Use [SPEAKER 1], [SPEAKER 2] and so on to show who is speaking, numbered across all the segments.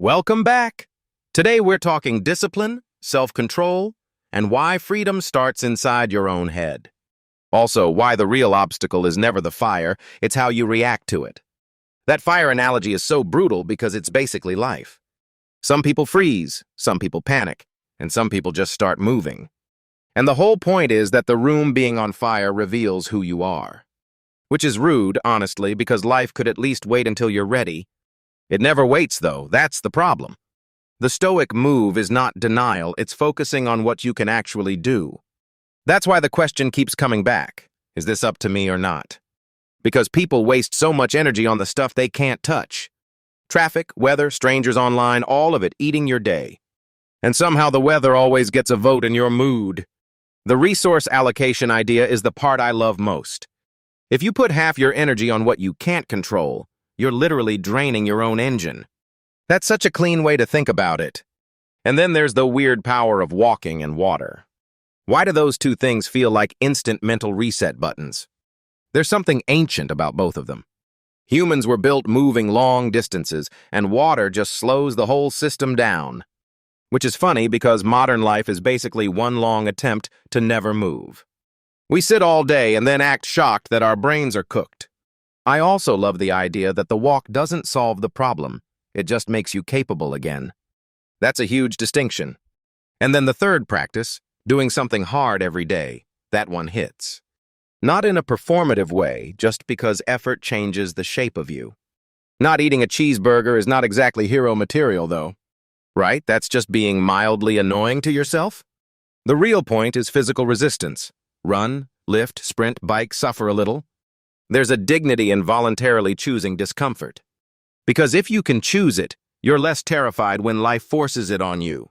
[SPEAKER 1] Welcome back. Today we're talking discipline, self-control, and why freedom starts inside your own head. Also, why the real obstacle is never the fire, it's how you react to it. That fire analogy is so brutal because it's basically life. Some people freeze, some people panic, and some people just start moving. And the whole point is that the room being on fire reveals who you are. Which is rude, honestly, because life could at least wait until you're ready. It never waits, though. That's the problem. The Stoic move is not denial, it's focusing on what you can actually do. That's why the question keeps coming back. Is this up to me or not? Because people waste so much energy on the stuff they can't touch. Traffic, weather, strangers online, all of it eating your day. And somehow the weather always gets a vote in your mood. The resource allocation idea is the part I love most. If you put half your energy on what you can't control, you're literally draining your own engine. That's such a clean way to think about it. And then there's the weird power of walking and water. Why do those two things feel like instant mental reset buttons? There's something ancient about both of them. Humans were built moving long distances, and water just slows the whole system down. Which is funny because modern life is basically one long attempt to never move. We sit all day and then act shocked that our brains are cooked. I also love the idea that the walk doesn't solve the problem. It just makes you capable again. That's a huge distinction. And then the third practice, doing something hard every day, that one hits. Not in a performative way, just because effort changes the shape of you. Not eating a cheeseburger is not exactly hero material, though. Right? That's just being mildly annoying to yourself? The real point is physical resistance. Run, lift, sprint, bike, suffer a little. There's a dignity in voluntarily choosing discomfort. Because if you can choose it, you're less terrified when life forces it on you.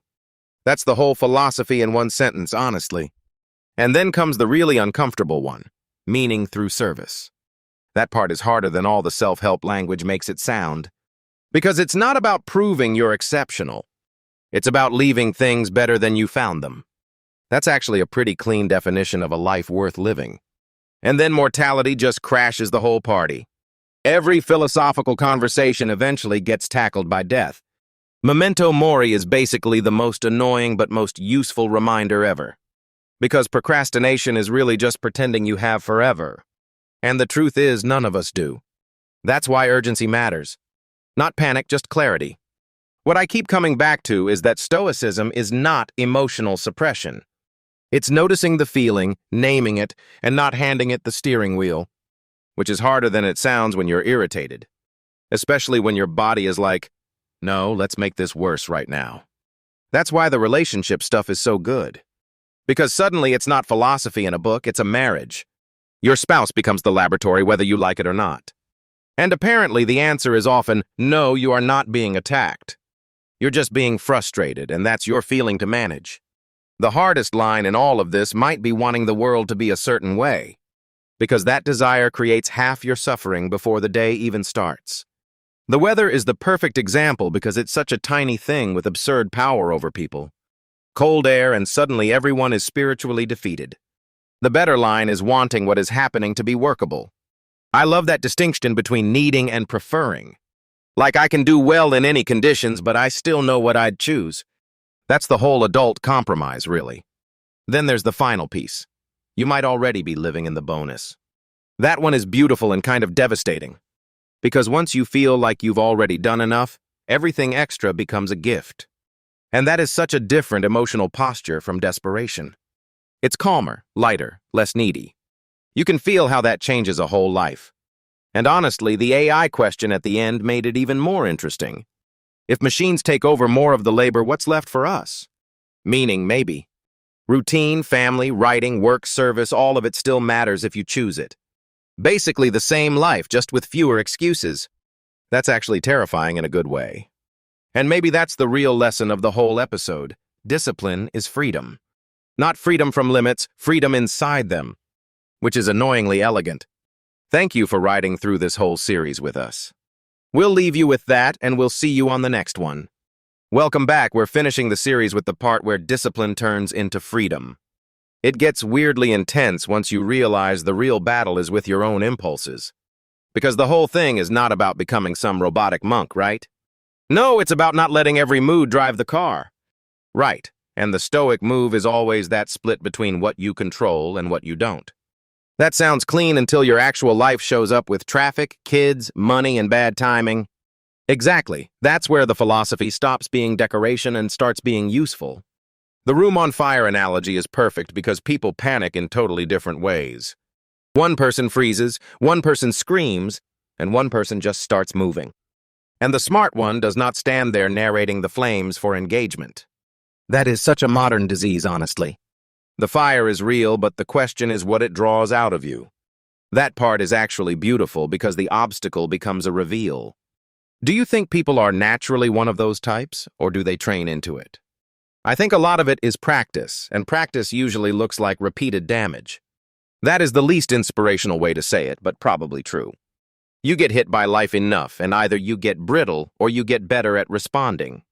[SPEAKER 1] That's the whole philosophy in one sentence, honestly. And then comes the really uncomfortable one, meaning through service. That part is harder than all the self-help language makes it sound. Because it's not about proving you're exceptional. It's about leaving things better than you found them. That's actually a pretty clean definition of a life worth living. And then mortality just crashes the whole party. Every philosophical conversation eventually gets tackled by death. Memento mori is basically the most annoying but most useful reminder ever. Because procrastination is really just pretending you have forever. And the truth is, none of us do. That's why urgency matters. Not panic, just clarity. What I keep coming back to is that Stoicism is not emotional suppression. It's noticing the feeling, naming it, and not handing it the steering wheel. Which is harder than it sounds when you're irritated. Especially when your body is like, no, let's make this worse right now. That's why the relationship stuff is so good. Because suddenly it's not philosophy in a book, it's a marriage. Your spouse becomes the laboratory whether you like it or not. And apparently the answer is often, no, you are not being attacked. You're just being frustrated, and that's your feeling to manage. The hardest line in all of this might be wanting the world to be a certain way. Because that desire creates half your suffering before the day even starts. The weather is the perfect example because it's such a tiny thing with absurd power over people. Cold air and suddenly everyone is spiritually defeated. The better line is wanting what is happening to be workable. I love that distinction between needing and preferring. Like I can do well in any conditions, but I still know what I'd choose. That's the whole adult compromise, really. Then there's the final piece. You might already be living in the bonus. That one is beautiful and kind of devastating. Because once you feel like you've already done enough, everything extra becomes a gift. And that is such a different emotional posture from desperation. It's calmer, lighter, less needy. You can feel how that changes a whole life. And honestly, the AI question at the end made it even more interesting. If machines take over more of the labor, what's left for us? Meaning, maybe. Routine, family, writing, work, service, all of it still matters if you choose it. Basically the same life, just with fewer excuses. That's actually terrifying in a good way. And maybe that's the real lesson of the whole episode. Discipline is freedom. Not freedom from limits, freedom inside them. Which is annoyingly elegant. Thank you for riding through this whole series with us. We'll leave you with that, and we'll see you on the next one. Welcome back. We're finishing the series with the part where discipline turns into freedom. It gets weirdly intense once you realize the real battle is with your own impulses. Because the whole thing is not about becoming some robotic monk, right? No, it's about not letting every mood drive the car. Right, and the Stoic move is always that split between what you control and what you don't. That sounds clean until your actual life shows up with traffic, kids, money, and bad timing. Exactly, that's where the philosophy stops being decoration and starts being useful. The room on fire analogy is perfect because people panic in totally different ways. One person freezes, one person screams, and one person just starts moving. And the smart one does not stand there narrating the flames for engagement. That is such a modern disease, honestly. The fire is real, but the question is what it draws out of you. That part is actually beautiful because the obstacle becomes a reveal. Do you think people are naturally one of those types, or do they train into it? I think a lot of it is practice, and practice usually looks like repeated damage. That is the least inspirational way to say it, but probably true. You get hit by life enough, and either you get brittle or you get better at responding.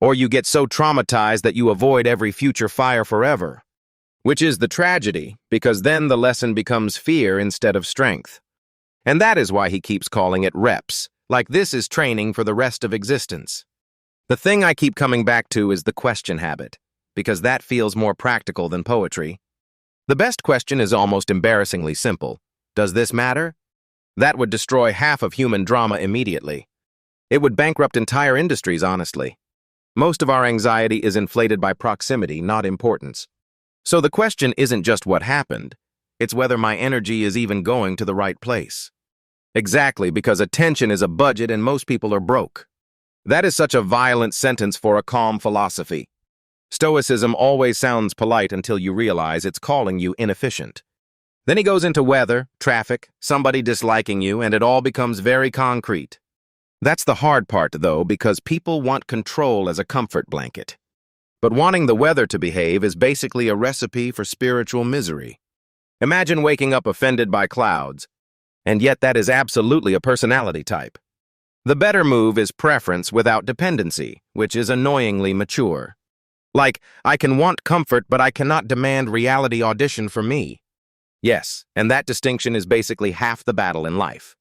[SPEAKER 1] Or you get so traumatized that you avoid every future fire forever. Which is the tragedy, because then the lesson becomes fear instead of strength. And that is why he keeps calling it reps, like this is training for the rest of existence. The thing I keep coming back to is the question habit, because that feels more practical than poetry. The best question is almost embarrassingly simple. Does this matter? That would destroy half of human drama immediately. It would bankrupt entire industries, honestly. Most of our anxiety is inflated by proximity, not importance. So the question isn't just what happened, it's whether my energy is even going to the right place. Exactly, because attention is a budget and most people are broke. That is such a violent sentence for a calm philosophy. Stoicism always sounds polite until you realize it's calling you inefficient. Then he goes into weather, traffic, somebody disliking you, and it all becomes very concrete. That's the hard part, though, because people want control as a comfort blanket. But wanting the weather to behave is basically a recipe for spiritual misery. Imagine waking up offended by clouds, and yet that is absolutely a personality type. The better move is preference without dependency, which is annoyingly mature. Like, I can want comfort, but I cannot demand reality audition for me. Yes, and that distinction is basically half the battle in life.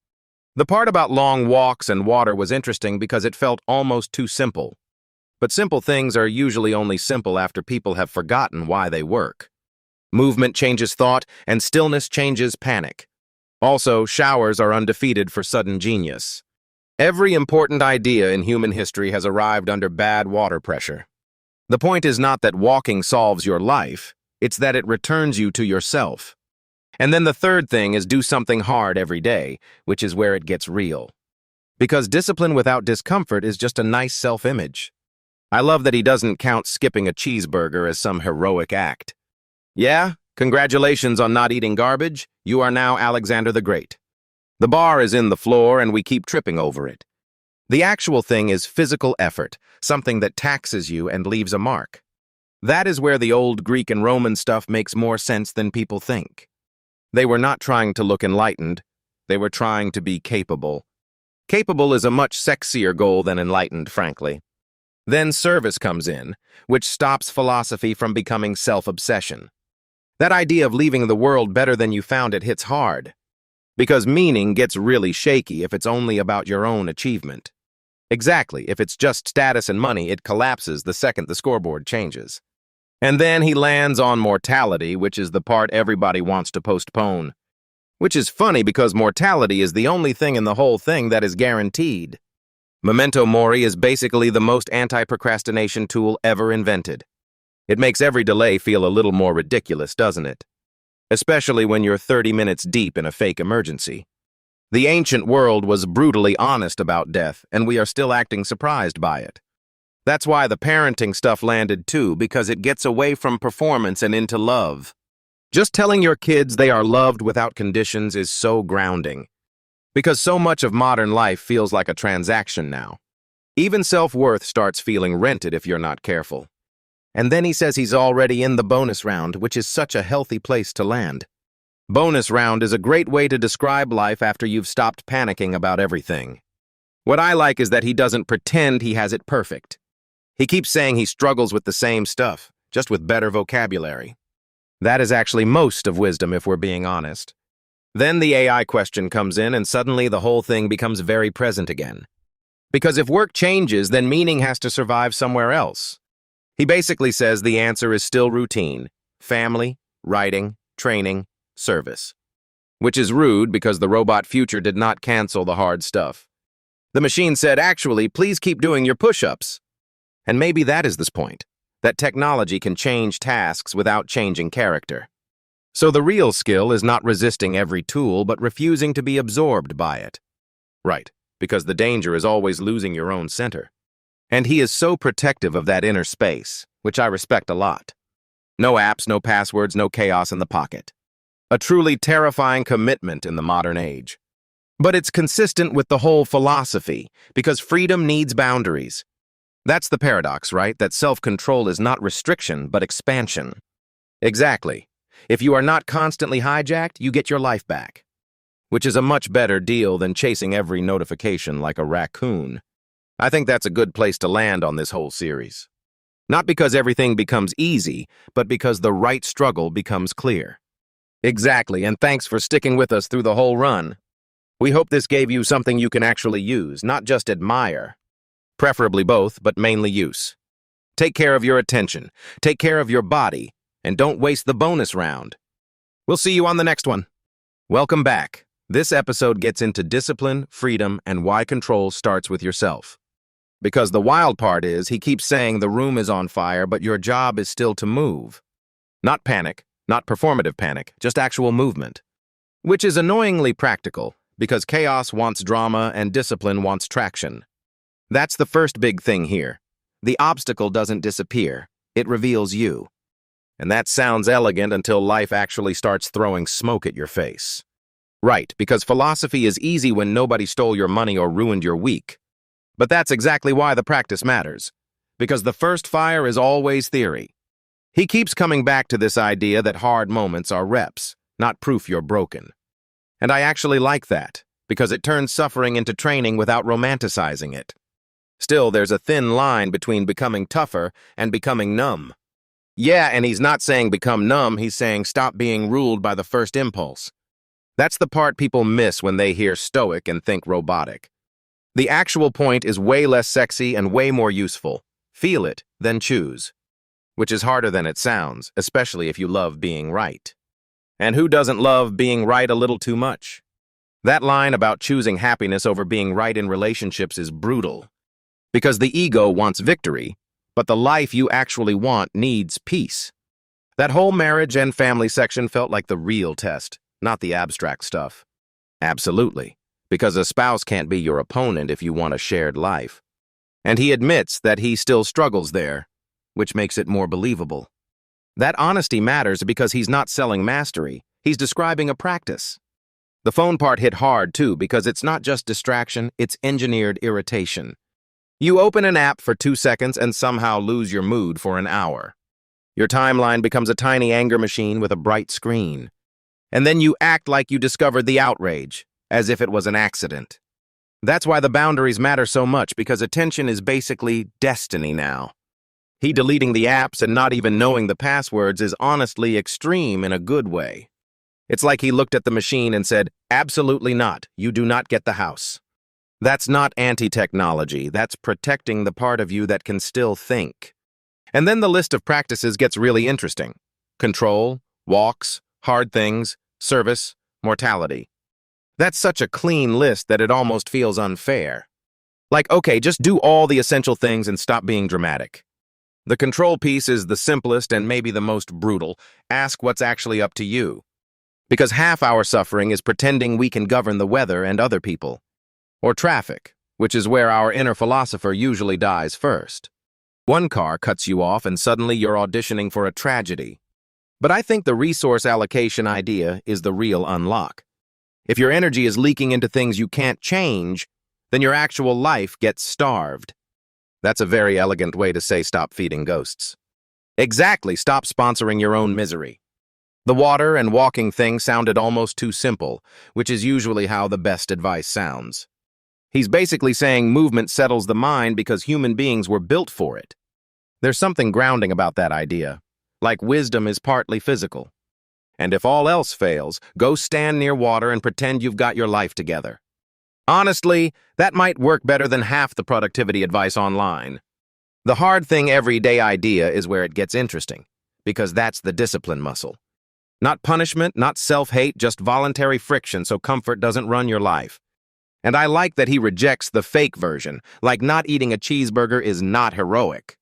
[SPEAKER 1] The part about long walks and water was interesting because it felt almost too simple. But simple things are usually only simple after people have forgotten why they work. Movement changes thought, and stillness changes panic. Also, showers are undefeated for sudden genius. Every important idea in human history has arrived under bad water pressure. The point is not that walking solves your life, it's that it returns you to yourself. And then the third thing is do something hard every day, which is where it gets real. Because discipline without discomfort is just a nice self-image. I love that he doesn't count skipping a cheeseburger as some heroic act. Yeah, congratulations on not eating garbage. You are now Alexander the Great. The bar is in the floor and we keep tripping over it. The actual thing is physical effort, something that taxes you and leaves a mark. That is where the old Greek and Roman stuff makes more sense than people think. They were not trying to look enlightened. They were trying to be capable. Capable is a much sexier goal than enlightened, frankly. Then service comes in, which stops philosophy from becoming self-obsession. That idea of leaving the world better than you found it hits hard. Because meaning gets really shaky if it's only about your own achievement. Exactly, if it's just status and money, it collapses the second the scoreboard changes. And then he lands on mortality, which is the part everybody wants to postpone. Which is funny because mortality is the only thing in the whole thing that is guaranteed. Memento Mori is basically the most anti-procrastination tool ever invented. It makes every delay feel a little more ridiculous, doesn't it? Especially when you're 30 minutes deep in a fake emergency. The ancient world was brutally honest about death, and we are still acting surprised by it. That's why the parenting stuff landed too, because it gets away from performance and into love. Just telling your kids they are loved without conditions is so grounding. Because so much of modern life feels like a transaction now. Even self-worth starts feeling rented if you're not careful. And then he says he's already in the bonus round, which is such a healthy place to land. Bonus round is a great way to describe life after you've stopped panicking about everything. What I like is that he doesn't pretend he has it perfect. He keeps saying he struggles with the same stuff, just with better vocabulary. That is actually most of wisdom if we're being honest. Then the AI question comes in and suddenly the whole thing becomes very present again. Because if work changes, then meaning has to survive somewhere else. He basically says the answer is still routine: family, writing, training, service. Which is rude because the robot future did not cancel the hard stuff. The machine said, actually, please keep doing your push-ups. And maybe that is this point, that technology can change tasks without changing character. So the real skill is not resisting every tool, but refusing to be absorbed by it. Right, because the danger is always losing your own center. And he is so protective of that inner space, which I respect a lot. No apps, no passwords, no chaos in the pocket. A truly terrifying commitment in the modern age. But it's consistent with the whole philosophy, because freedom needs boundaries. That's the paradox, right? That self-control is not restriction, but expansion. Exactly. If you are not constantly hijacked, you get your life back. Which is a much better deal than chasing every notification like a raccoon. I think that's a good place to land on this whole series. Not because everything becomes easy, but because the right struggle becomes clear. Exactly, and thanks for sticking with us through the whole run. We hope this gave you something you can actually use, not just admire. Preferably both, but mainly use. Take care of your attention, take care of your body, and don't waste the bonus round. We'll see you on the next one. Welcome back. This episode gets into discipline, freedom, and why control starts with yourself. Because the wild part is, he keeps saying the room is on fire, but your job is still to move. Not panic. Not performative panic, just actual movement. Which is annoyingly practical, because chaos wants drama and discipline wants traction. That's the first big thing here. The obstacle doesn't disappear, it reveals you. And that sounds elegant until life actually starts throwing smoke at your face. Right, because philosophy is easy when nobody stole your money or ruined your week. But that's exactly why the practice matters. Because the first fire is always theory. He keeps coming back to this idea that hard moments are reps, not proof you're broken. And I actually like that, because it turns suffering into training without romanticizing it. Still, there's a thin line between becoming tougher and becoming numb. Yeah, and he's not saying become numb, he's saying stop being ruled by the first impulse. That's the part people miss when they hear stoic and think robotic. The actual point is way less sexy and way more useful. Feel it, then choose. Which is harder than it sounds, especially if you love being right. And who doesn't love being right a little too much? That line about choosing happiness over being right in relationships is brutal. Because the ego wants victory, but the life you actually want needs peace. That whole marriage and family section felt like the real test, not the abstract stuff. Absolutely, because a spouse can't be your opponent if you want a shared life. And he admits that he still struggles there, which makes it more believable. That honesty matters because he's not selling mastery, he's describing a practice. The phone part hit hard too because it's not just distraction, it's engineered irritation. You open an app for 2 seconds and somehow lose your mood for an hour. Your timeline becomes a tiny anger machine with a bright screen. And then you act like you discovered the outrage, as if it was an accident. That's why the boundaries matter so much, because attention is basically destiny now. He deleting the apps and not even knowing the passwords is honestly extreme in a good way. It's like he looked at the machine and said, absolutely not, you do not get the house. That's not anti-technology, that's protecting the part of you that can still think. And then the list of practices gets really interesting. Control, walks, hard things, service, mortality. That's such a clean list that it almost feels unfair. Like, okay, just do all the essential things and stop being dramatic. The control piece is the simplest and maybe the most brutal. Ask what's actually up to you. Because half our suffering is pretending we can govern the weather and other people. Or traffic, which is where our inner philosopher usually dies first. One car cuts you off and suddenly you're auditioning for a tragedy. But I think the resource allocation idea is the real unlock. If your energy is leaking into things you can't change, then your actual life gets starved. That's a very elegant way to say stop feeding ghosts. Exactly, stop sponsoring your own misery. The water and walking thing sounded almost too simple, which is usually how the best advice sounds. He's basically saying movement settles the mind because human beings were built for it. There's something grounding about that idea, like wisdom is partly physical. And if all else fails, go stand near water and pretend you've got your life together. Honestly, that might work better than half the productivity advice online. The hard thing everyday idea is where it gets interesting, because that's the discipline muscle. Not punishment, not self-hate, just voluntary friction so comfort doesn't run your life. And I like that he rejects the fake version, like not eating a cheeseburger is not heroic.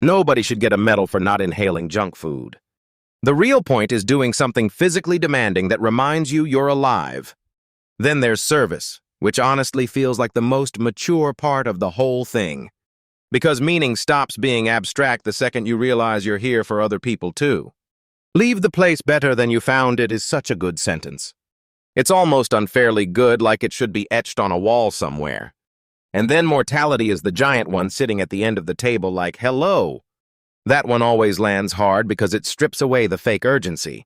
[SPEAKER 1] Nobody should get a medal for not inhaling junk food. The real point is doing something physically demanding that reminds you you're alive. Then there's service, which honestly feels like the most mature part of the whole thing. Because meaning stops being abstract the second you realize you're here for other people too. Leave the place better than you found it is such a good sentence. It's almost unfairly good, like it should be etched on a wall somewhere. And then mortality is the giant one sitting at the end of the table like, hello. That one always lands hard because it strips away the fake urgency.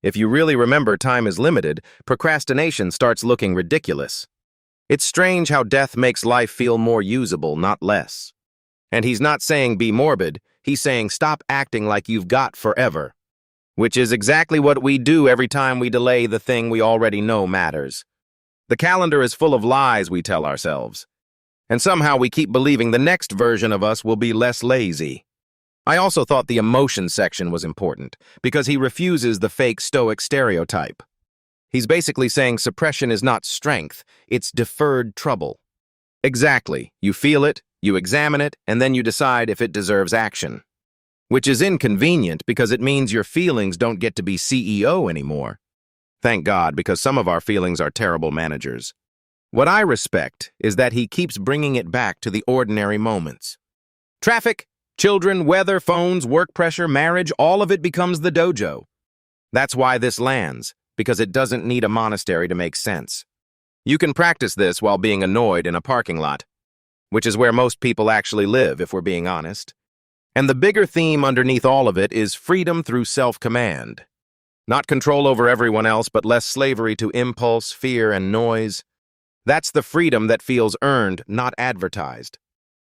[SPEAKER 1] If you really remember time is limited, procrastination starts looking ridiculous. It's strange how death makes life feel more usable, not less. And he's not saying be morbid, he's saying stop acting like you've got forever. Which is exactly what we do every time we delay the thing we already know matters. The calendar is full of lies we tell ourselves. And somehow we keep believing the next version of us will be less lazy. I also thought the emotion section was important, because he refuses the fake stoic stereotype. He's basically saying suppression is not strength, it's deferred trouble. Exactly. You feel it, you examine it, and then you decide if it deserves action. Which is inconvenient because it means your feelings don't get to be CEO anymore. Thank God, because some of our feelings are terrible managers. What I respect is that he keeps bringing it back to the ordinary moments. Traffic, children, weather, phones, work pressure, marriage, all of it becomes the dojo. That's why this lands, because it doesn't need a monastery to make sense. You can practice this while being annoyed in a parking lot, which is where most people actually live, if we're being honest. And the bigger theme underneath all of it is freedom through self-command. Not control over everyone else, but less slavery to impulse, fear, and noise. That's the freedom that feels earned, not advertised.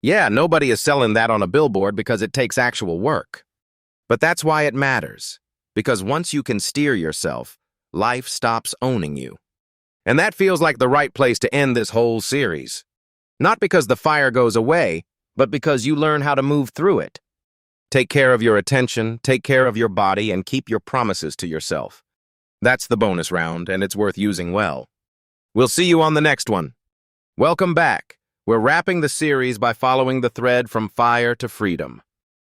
[SPEAKER 1] Yeah, nobody is selling that on a billboard because it takes actual work. But that's why it matters. Because once you can steer yourself, life stops owning you. And that feels like the right place to end this whole series. Not because the fire goes away, but because you learn how to move through it. Take care of your attention, take care of your body, and keep your promises to yourself. That's the bonus round, and it's worth using well. We'll see you on the next one. Welcome back. We're wrapping the series by following the thread from fire to freedom.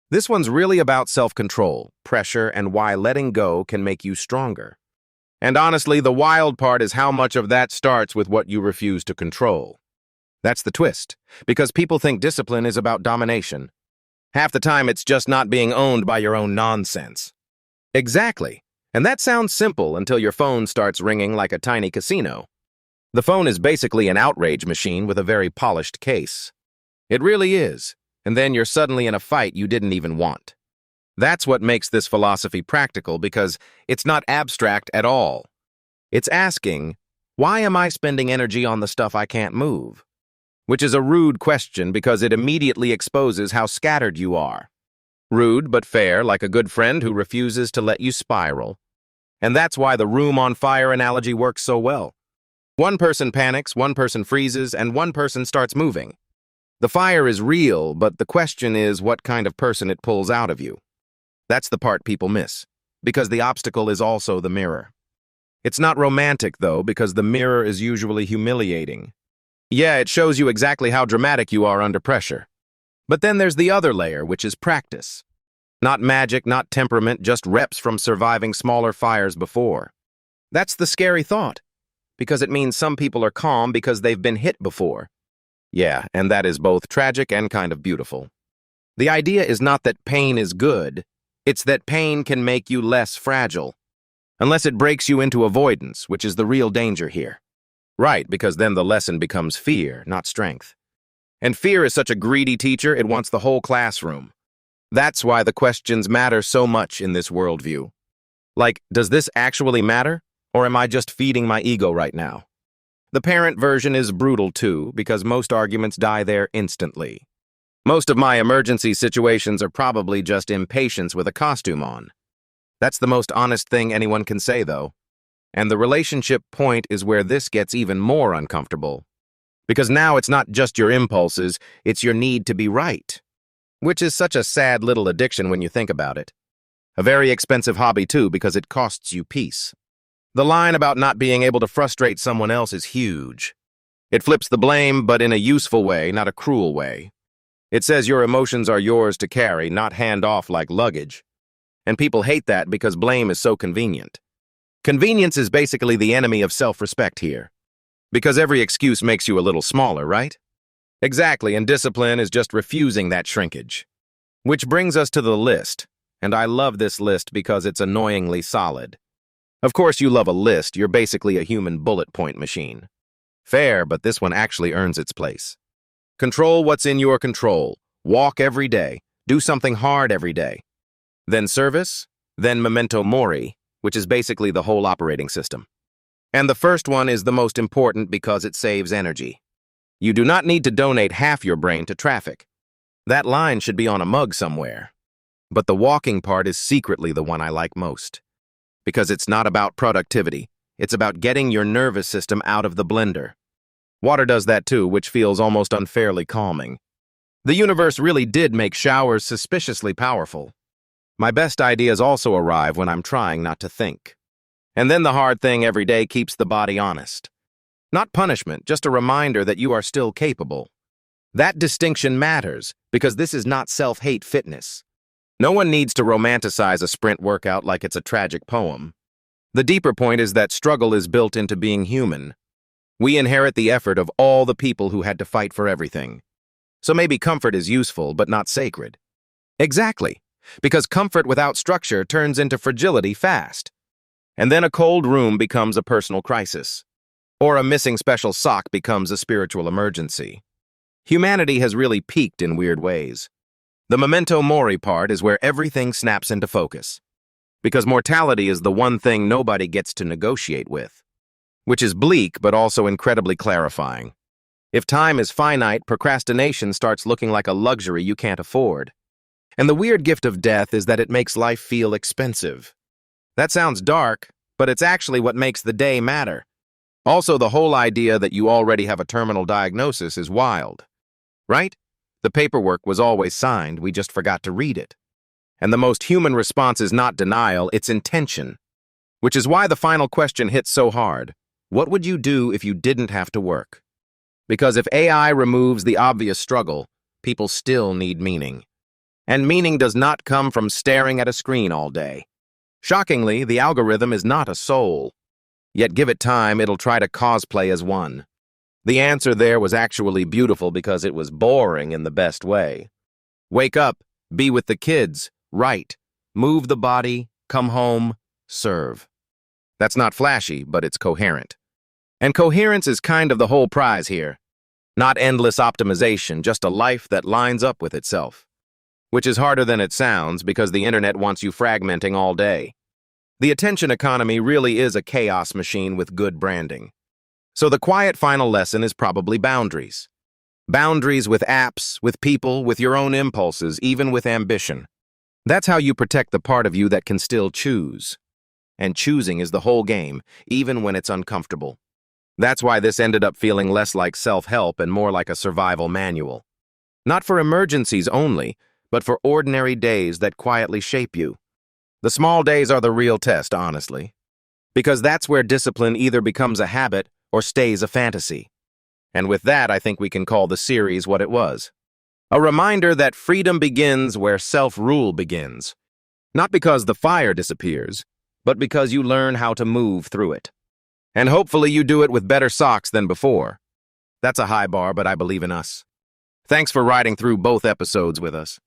[SPEAKER 1] This one's really about self-control, pressure, and why letting go can make you stronger. And honestly, the wild part is how much of that starts with what you refuse to control. That's the twist, because people think discipline is about domination. Half the time, it's just not being owned by your own nonsense. Exactly. And that sounds simple until your phone starts ringing like a tiny casino. The phone is basically an outrage machine with a very polished case. It really is. And then you're suddenly in a fight you didn't even want. That's what makes this philosophy practical, because it's not abstract at all. It's asking, why am I spending energy on the stuff I can't move? Which is a rude question because it immediately exposes how scattered you are. Rude but fair, like a good friend who refuses to let you spiral. And that's why the room on fire analogy works so well. One person panics, one person freezes, and one person starts moving. The fire is real, but the question is what kind of person it pulls out of you. That's the part people miss, because the obstacle is also the mirror. It's not romantic, though, because the mirror is usually humiliating. Yeah, it shows you exactly how dramatic you are under pressure. But then there's the other layer, which is practice. Not magic, not temperament, just reps from surviving smaller fires before. That's the scary thought, because it means some people are calm because they've been hit before. Yeah, and that is both tragic and kind of beautiful. The idea is not that pain is good, it's that pain can make you less fragile. Unless it breaks you into avoidance, which is the real danger here. Right, because then the lesson becomes fear, not strength. And fear is such a greedy teacher, it wants the whole classroom. That's why the questions matter so much in this worldview. Like, does this actually matter? Or am I just feeding my ego right now? The parent version is brutal too, because most arguments die there instantly. Most of my emergency situations are probably just impatience with a costume on. That's the most honest thing anyone can say, though. And the relationship point is where this gets even more uncomfortable, Because now it's not just your impulses, it's your need to be right. Which is such a sad little addiction when you think about it. A very expensive hobby too, because it costs you peace. The line about not being able to frustrate someone else is huge. It flips the blame, but in a useful way, not a cruel way. It says your emotions are yours to carry, not hand off like luggage. And people hate that because blame is so convenient. Convenience is basically the enemy of self-respect here. Because every excuse makes you a little smaller, right? Exactly, and discipline is just refusing that shrinkage. Which brings us to the list, and I love this list because it's annoyingly solid. Of course you love a list, you're basically a human bullet point machine. Fair, but this one actually earns its place. Control what's in your control. Walk every day. Do something hard every day. Then service, then memento mori, which is basically the whole operating system. And the first one is the most important because it saves energy. You do not need to donate half your brain to traffic. That line should be on a mug somewhere. But the walking part is secretly the one I like most. Because it's not about productivity. It's about getting your nervous system out of the blender. Water does that too, which feels almost unfairly calming. The universe really did make showers suspiciously powerful. My best ideas also arrive when I'm trying not to think. And then the hard thing every day keeps the body honest. Not punishment, just a reminder that you are still capable. That distinction matters, because this is not self-hate fitness. No one needs to romanticize a sprint workout like it's a tragic poem. The deeper point is that struggle is built into being human. We inherit the effort of all the people who had to fight for everything. So maybe comfort is useful, but not sacred. Exactly, because comfort without structure turns into fragility fast. And then a cold room becomes a personal crisis. Or a missing special sock becomes a spiritual emergency. Humanity has really peaked in weird ways. The memento mori part is where everything snaps into focus. Because mortality is the one thing nobody gets to negotiate with. Which is bleak, but also incredibly clarifying. If time is finite, procrastination starts looking like a luxury you can't afford. And the weird gift of death is that it makes life feel expensive. That sounds dark, but it's actually what makes the day matter. Also, the whole idea that you already have a terminal diagnosis is wild. Right? The paperwork was always signed, we just forgot to read it. And the most human response is not denial, it's intention. Which is why the final question hits so hard. What would you do if you didn't have to work? Because if AI removes the obvious struggle, people still need meaning. And meaning does not come from staring at a screen all day. Shockingly, the algorithm is not a soul. Yet give it time, it'll try to cosplay as one. The answer there was actually beautiful because it was boring in the best way. Wake up, be with the kids, write, move the body, come home, serve. That's not flashy, but it's coherent. And coherence is kind of the whole prize here. Not endless optimization, just a life that lines up with itself. Which is harder than it sounds because the internet wants you fragmenting all day. The attention economy really is a chaos machine with good branding. So the quiet final lesson is probably boundaries. Boundaries with apps, with people, with your own impulses, even with ambition. That's how you protect the part of you that can still choose. And choosing is the whole game, even when it's uncomfortable. That's why this ended up feeling less like self-help and more like a survival manual. Not for emergencies only, but for ordinary days that quietly shape you. The small days are the real test, honestly. Because that's where discipline either becomes a habit or stays a fantasy. And with that, I think we can call the series what it was. A reminder that freedom begins where self-rule begins. Not because the fire disappears, but because you learn how to move through it. And hopefully you do it with better socks than before. That's a high bar, but I believe in us. Thanks for riding through both episodes with us.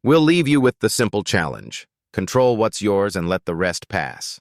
[SPEAKER 1] We'll leave you with the simple challenge. Control what's yours and let the rest pass.